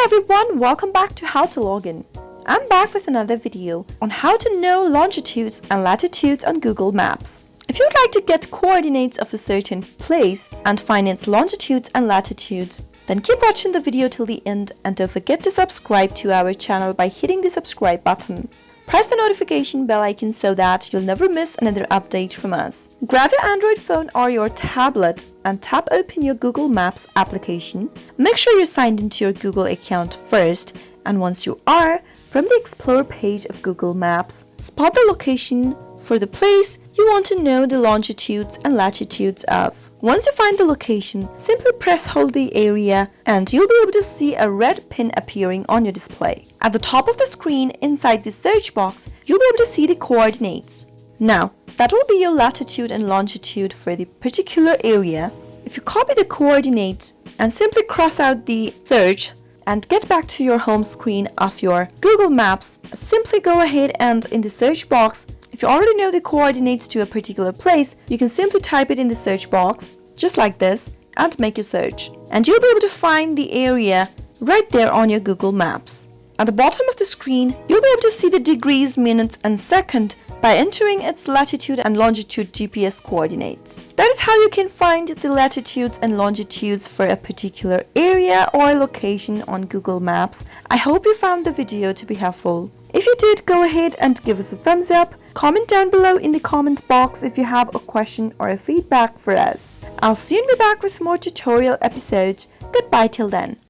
everyone, welcome back to How to Login. I'm back with another video on how to know longitudes and latitudes on Google Maps. If you'd like to get coordinates of a certain place and find its longitudes and latitudes, then keep watching the video till the end and don't forget to subscribe to our channel by hitting the subscribe button. Press the notification bell icon so that you'll never miss another update from us. Grab your Android phone or your tablet and tap open your Google Maps application. Make sure you're signed into your Google account first, and once you are, from the Explore page of Google Maps, spot the location for the place you want to know the longitudes and latitudes of. Once you find the location, simply press hold the area and you'll be able to see a red pin appearing on your display. At the top of the screen, inside the search box, you'll be able to see the coordinates. Now, that will be your latitude and longitude for the particular area. If you copy the coordinates and simply cross out the search and get back to your home screen of your Google Maps, simply go ahead and in the search box, if you already know the coordinates to a particular place, you can simply type it in the search box, just like this, and make your search. And you'll be able to find the area right there on your Google Maps. At the bottom of the screen, you'll be able to see the degrees, minutes, and second by entering its latitude and longitude GPS coordinates. That is how you can find the latitudes and longitudes for a particular area or location on Google Maps. I hope you found the video to be helpful. If you did, go ahead and give us a thumbs up. Comment down below in the comment box if you have a question or a feedback for us. I'll soon be back with more tutorial episodes. Goodbye till then.